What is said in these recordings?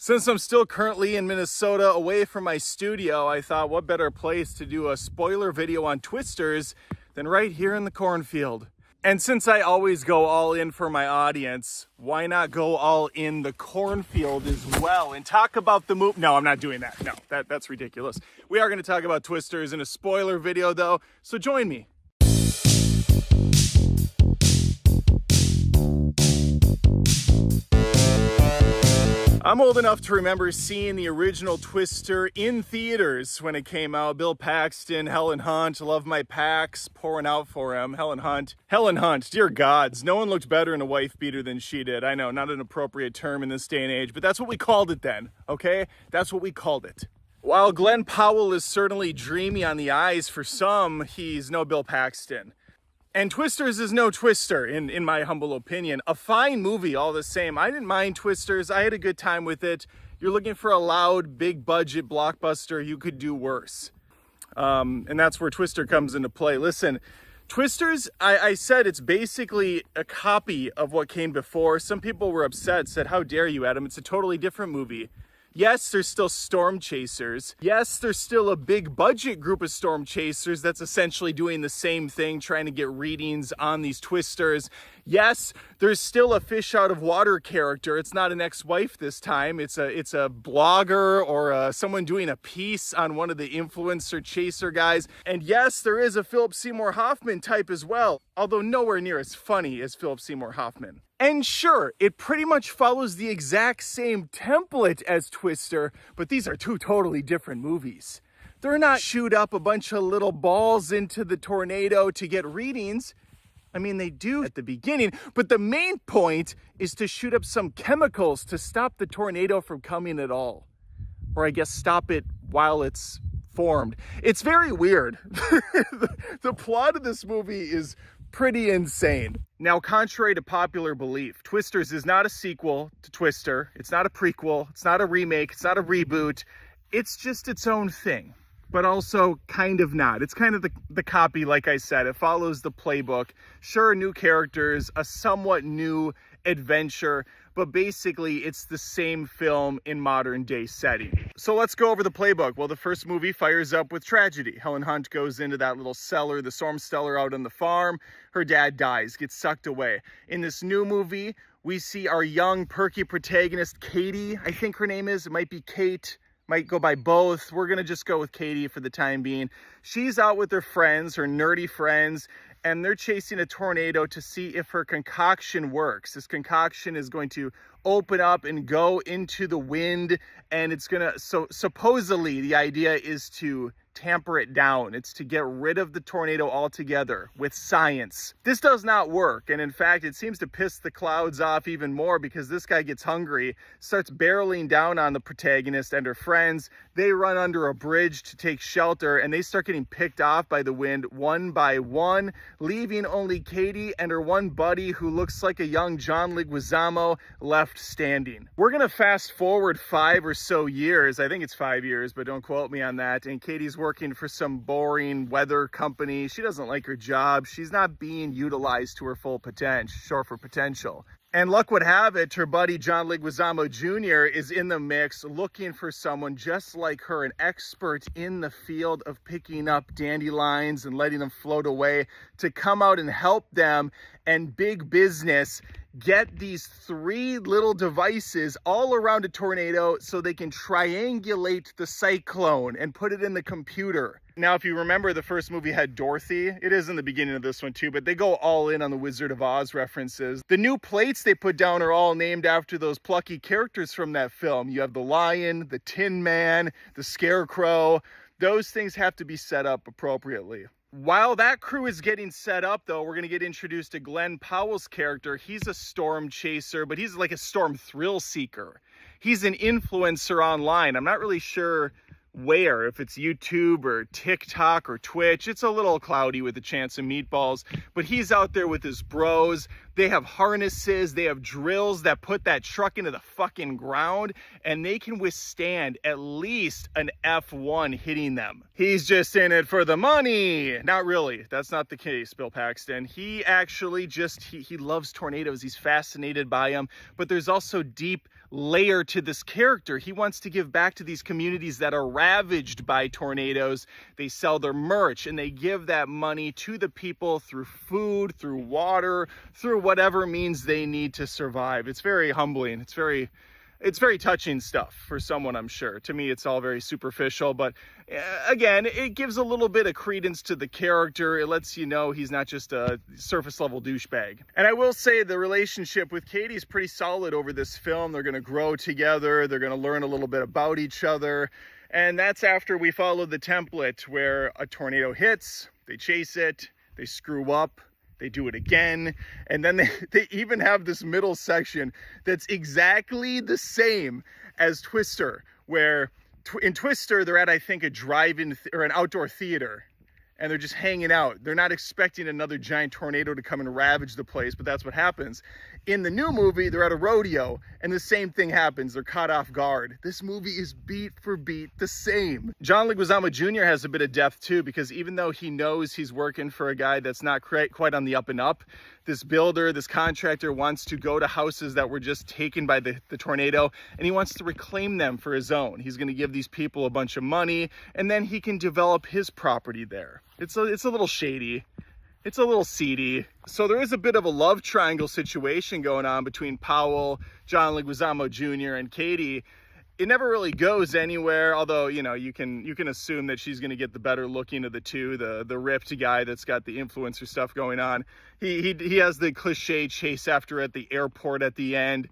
Since I'm still currently in Minnesota away from my studio, I thought what better place to do a spoiler video on Twisters than right here in the cornfield. And since I always go all in for my audience, why not go all in the cornfield as well and talk about the movie? No, I'm not doing that. No, that's ridiculous. We are going to talk about Twisters in a spoiler video though, so join me. I'm old enough to remember seeing the original Twister in theaters when it came out. Bill Paxton, Helen Hunt, love my Pax, pouring out for him. Helen Hunt, dear gods, no one looked better in a wife beater than she did. I know, not an appropriate term in this day and age, but that's what we called it then, okay? That's what we called it. While Glenn Powell is certainly dreamy on the eyes for some, he's no Bill Paxton. And Twisters is no Twister, in my humble opinion. A fine movie all the same. I didn't mind Twisters. I had a good time with it. You're looking for a loud, big budget blockbuster, you could do worse. And that's where Twister comes into play. Listen, Twisters, I said it's basically a copy of what came before. Some people were upset, said, how dare you, Adam? It's a totally different movie. Yes, there's still storm chasers. Yes, there's still a big budget group of storm chasers that's essentially doing the same thing, trying to get readings on these Twisters. Yes, there's still a fish out of water character. It's not an ex-wife this time. It's a blogger or someone doing a piece on one of the influencer chaser guys. And yes, there is a Philip Seymour Hoffman type as well, although nowhere near as funny as Philip Seymour Hoffman. And sure, it pretty much follows the exact same template as Twister, but these are two totally different movies. They're not shoot up a bunch of little balls into the tornado to get readings. I mean, they do at the beginning, but the main point is to shoot up some chemicals to stop the tornado from coming at all. Or I guess stop it while it's formed. It's very weird. The plot of this movie is pretty insane. Now, contrary to popular belief, Twisters is not a sequel to Twister. It's not a prequel. It's not a remake. It's not a reboot. It's just its own thing, but also kind of not. It's kind of the copy, like I said. It follows the playbook. Sure, new characters, a somewhat new adventure, but basically it's the same film in modern day setting. So let's go over the playbook. Well, the first movie fires up with tragedy. Helen Hunt goes into that little cellar, the storm cellar out on the farm. Her dad dies, gets sucked away. In this new movie, we see our young, perky protagonist, Katie, I think her name is. It might be Kate. Might go by both. We're gonna just go with Katie for the time being. She's out with her friends, her nerdy friends, and they're chasing a tornado to see if her concoction works. This concoction is going to open up and go into the wind, and it's gonna, so supposedly the idea is to tamper it down. It's to get rid of the tornado altogether with science. This does not work, and in fact it seems to piss the clouds off even more because this guy gets hungry, starts barreling down on the protagonist and her friends. They run under a bridge to take shelter, and they start getting picked off by the wind one by one, leaving only Katie and her one buddy who looks like a young John Leguizamo left standing. We're gonna fast forward 5 or so years. I think it's 5 years, but don't quote me on that. And Katie's working for some boring weather company. She doesn't like her job. She's not being utilized to her full potential. And luck would have it, her buddy John Leguizamo Jr. is in the mix looking for someone just like her, an expert in the field of picking up dandelions and letting them float away, to come out and help them and big business get these 3 little devices all around a tornado so they can triangulate the cyclone and put it in the computer. Now, if you remember, the first movie had Dorothy. It is in the beginning of this one too, but they go all in on the Wizard of Oz references. The new plates they put down are all named after those plucky characters from that film. You have the lion, the Tin Man, the Scarecrow. Those things have to be set up appropriately. While that crew is getting set up, though, we're going to get introduced to Glenn Powell's character. He's a storm chaser, but he's like a storm thrill seeker. He's an influencer online. I'm not really sure where, if it's YouTube or TikTok or Twitch. It's a little cloudy with a chance of meatballs, but he's out there with his bros. They have harnesses, they have drills that put that truck into the fucking ground, and they can withstand at least an F1 hitting them. He's just in it for the money. Not really. That's not the case, Bill Paxton. He actually just, he loves tornadoes. He's fascinated by them, but there's also deep layer to this character. He wants to give back to these communities that are ravaged by tornadoes. They sell their merch and they give that money to the people through food, through water, through whatever means they need to survive. It's very humbling. It's very touching stuff for someone, I'm sure. To me, it's all very superficial, but again, it gives a little bit of credence to the character. It lets you know he's not just a surface level douchebag. And I will say the relationship with Katie is pretty solid over this film. They're going to grow together. They're going to learn a little bit about each other. And that's after we follow the template where a tornado hits, they chase it, they screw up, they do it again, and then they even have this middle section that's exactly the same as Twister, where in Twister, they're at, I think, a drive-in or an outdoor theater, and they're just hanging out. They're not expecting another giant tornado to come and ravage the place, but that's what happens. In the new movie, they're at a rodeo, and the same thing happens. They're caught off guard. This movie is beat for beat the same. John Leguizamo Jr. has a bit of depth too, because even though he knows he's working for a guy that's not quite on the up and up, this builder, this contractor wants to go to houses that were just taken by the tornado, and he wants to reclaim them for his own. He's going to give these people a bunch of money, and then he can develop his property there. It's a little shady. It's a little seedy. So there is a bit of a love triangle situation going on between Powell, John Leguizamo Jr., and Katie. It never really goes anywhere, although, you know, you can assume that she's going to get the better looking of the two, the ripped guy that's got the influencer stuff going on. He has the cliche chase after at the airport at the end.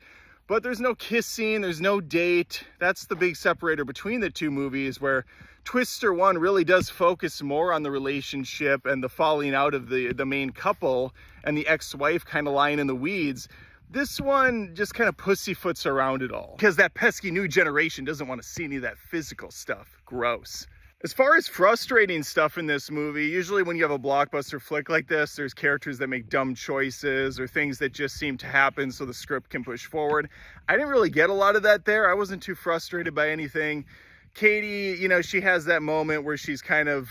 But there's no kissing, there's no date. That's the big separator between the two movies, where Twister 1 really does focus more on the relationship and the falling out of the main couple and the ex-wife kind of lying in the weeds. This one just kind of pussyfoots around it all, because that pesky new generation doesn't want to see any of that physical stuff. Gross. As far as frustrating stuff in this movie, usually when you have a blockbuster flick like this, there's characters that make dumb choices or things that just seem to happen so the script can push forward. I didn't really get a lot of that there. I wasn't too frustrated by anything. Katie, you know, she has that moment where she's kind of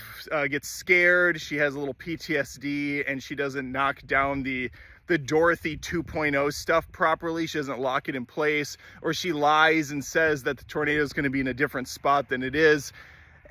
gets scared. She has a little PTSD and she doesn't knock down the Dorothy 2.0 stuff properly. She doesn't lock it in place, or she lies and says that the tornado is going to be in a different spot than it is.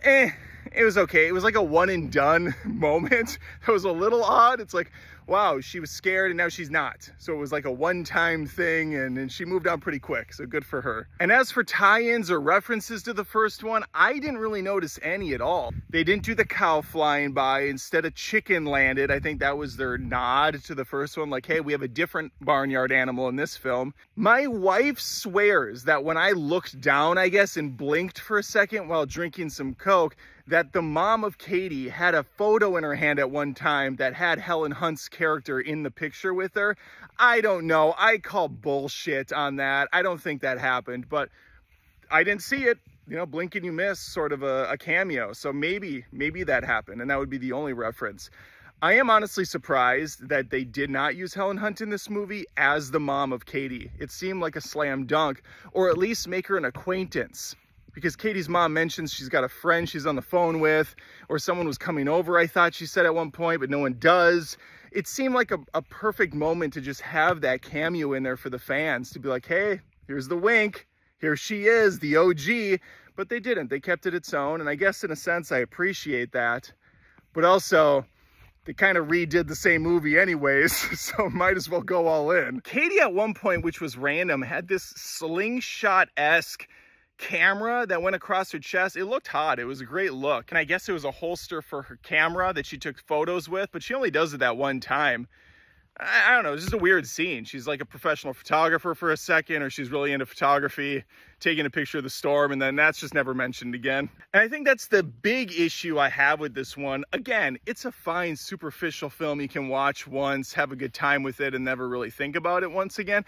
It was okay. It was like a one and done moment. That was a little odd. It's like, wow, she was scared and now she's not. So it was like a one-time thing, and she moved on pretty quick. So good for her. And as for tie-ins or references to the first one, I didn't really notice any at all. They didn't do the cow flying by. Instead, a chicken landed. I think that was their nod to the first one. Like, hey, we have a different barnyard animal in this film. My wife swears that when I looked down, I guess, and blinked for a second while drinking some Coke, that the mom of Katie had a photo in her hand at one time that had Helen Hunt's character in the picture with her. I don't know. I call bullshit on that. I don't think that happened, but I didn't see it. You know, blink and you miss, sort of a cameo. So maybe that happened, and that would be the only reference. I am honestly surprised that they did not use Helen Hunt in this movie as the mom of Katie. It seemed like a slam dunk, or at least make her an acquaintance. Because Katie's mom mentions she's got a friend she's on the phone with, or someone was coming over, I thought she said at one point, but no one does. It seemed like a perfect moment to just have that cameo in there for the fans, to be like, hey, here's the wink, here she is, the OG. But they didn't. They kept it its own, and I guess in a sense I appreciate that. But also, they kind of redid the same movie anyways, so might as well go all in. Katie at one point, which was random, had this slingshot-esque camera that went across her chest. It looked hot. It was a great look. And I guess it was a holster for her camera that she took photos with, but she only does it that one time. I don't know. It's just a weird scene. She's like a professional photographer for a second, or she's really into photography, taking a picture of the storm, and then that's just never mentioned again. And I think that's the big issue I have with this one. Again, it's a fine, superficial film you can watch once, have a good time with it, and never really think about it once again.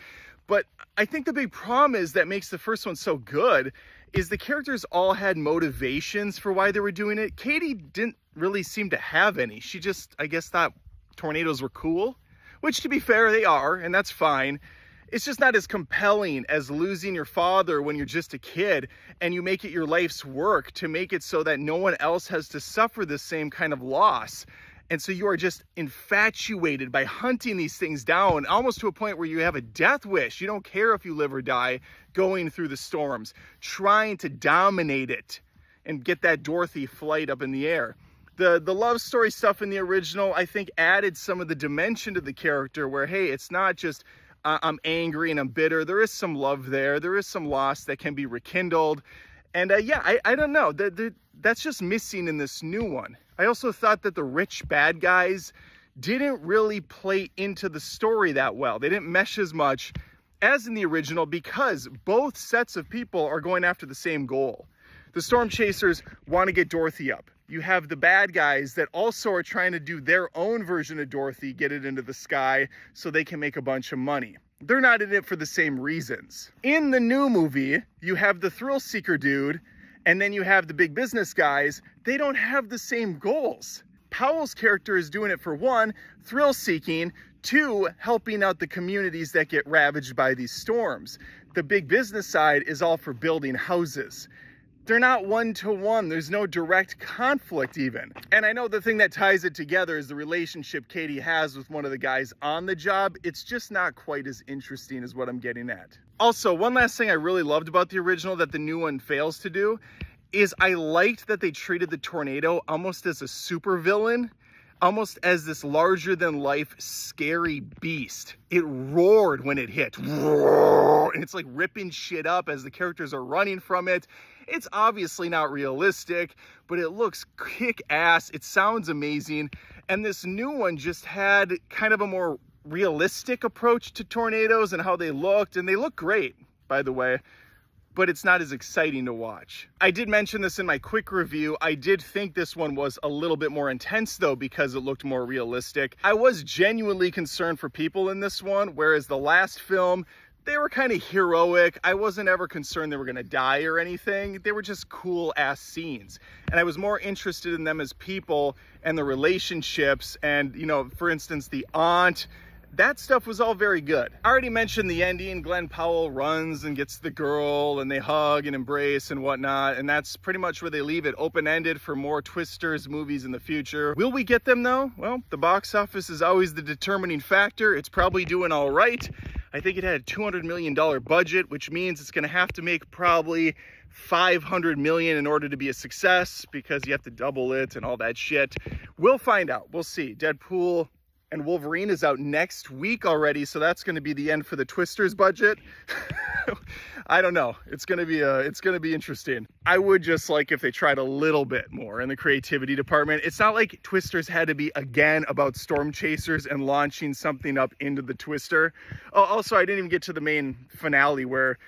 But I think the big problem is that makes the first one so good is the characters all had motivations for why they were doing it. Katie didn't really seem to have any. She just, I guess, thought tornadoes were cool, which to be fair, they are, and that's fine. It's just not as compelling as losing your father when you're just a kid, and you make it your life's work to make it so that no one else has to suffer the same kind of loss. And so you are just infatuated by hunting these things down, almost to a point where you have a death wish. You don't care if you live or die, going through the storms, trying to dominate it and get that Dorothy flight up in the air. The love story stuff in the original, I think, added some of the dimension to the character where, hey, it's not just I'm angry and I'm bitter. There is some love there. There is some loss that can be rekindled. And yeah, I don't know. That's just missing in this new one. I also thought that the rich bad guys didn't really play into the story that well. They didn't mesh as much as in the original because both sets of people are going after the same goal. The storm chasers want to get Dorothy up. You have the bad guys that also are trying to do their own version of Dorothy, get it into the sky so they can make a bunch of money. They're not in it for the same reasons. In the new movie, you have the thrill seeker dude, and then you have the big business guys. They don't have the same goals. Powell's character is doing it for one, thrill seeking, two, helping out the communities that get ravaged by these storms. The big business side is all for building houses. They're not one-to-one. There's no direct conflict even. And I know the thing that ties it together is the relationship Katie has with one of the guys on the job. It's just not quite as interesting as what I'm getting at. Also, one last thing I really loved about the original that the new one fails to do is I liked that they treated the tornado almost as a supervillain, almost as this larger-than-life scary beast. It roared when it hit. Roar! And it's like ripping shit up as the characters are running from it. It's obviously not realistic, but it looks kick-ass. It sounds amazing. And this new one just had kind of a more realistic approach to tornadoes and how they looked. And they look great, by the way, but it's not as exciting to watch. I did mention this in my quick review. I did think this one was a little bit more intense though, because it looked more realistic. I was genuinely concerned for people in this one, whereas the last film, they were kind of heroic. I wasn't ever concerned they were gonna die or anything. They were just cool ass scenes. And I was more interested in them as people and the relationships. And, you know, for instance, the aunt, that stuff was all very good. I already mentioned the ending. Glenn Powell runs and gets the girl and they hug and embrace and whatnot. And that's pretty much where they leave it, open-ended for more Twisters movies in the future. Will we get them though? Well, the box office is always the determining factor. It's probably doing all right. I think it had a $200 million budget, which means it's gonna have to make probably $500 million in order to be a success because you have to double it and all that shit. We'll find out, we'll see. Deadpool and Wolverine is out next week already, so that's going to be the end for the Twisters budget. I don't know. It's going to be interesting. I would just like if they tried a little bit more in the creativity department. It's not like Twisters had to be again about storm chasers and launching something up into the Twister. Oh, also, I didn't even get to the main finale where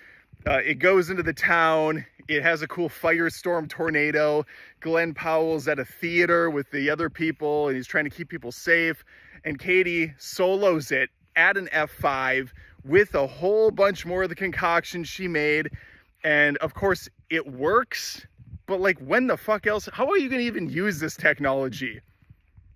it goes into the town. It has a cool firestorm tornado. Glenn Powell's at a theater with the other people and he's trying to keep people safe. And Katie solos it at an F5 with a whole bunch more of the concoction she made. And of course it works, but like when the fuck else, how are you gonna even use this technology?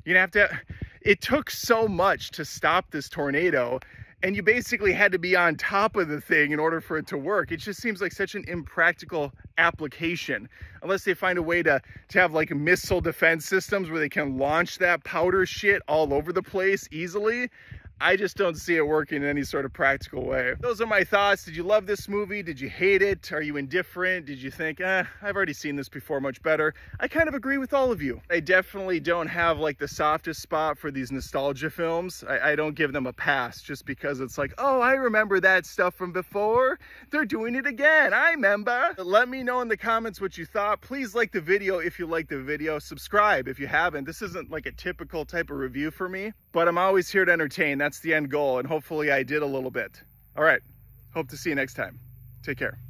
You're gonna have to, it took so much to stop this tornado and you basically had to be on top of the thing in order for it to work. It just seems like such an impractical application, unless they find a way to have like missile defense systems where they can launch that powder shit all over the place easily. I just don't see it working in any sort of practical way. Those are my thoughts. Did you love this movie? Did you hate it? Are you indifferent? Did you think, I've already seen this before, much better? I kind of agree with all of you. I definitely don't have like the softest spot for these nostalgia films. I don't give them a pass just because it's like, oh, I remember that stuff from before. They're doing it again. I remember. Let me know in the comments what you thought. Please like the video if you like the video. Subscribe if you haven't. This isn't like a typical type of review for me, but I'm always here to entertain. That's the end goal, and hopefully I did a little bit. All right, hope to see you next time. Take care.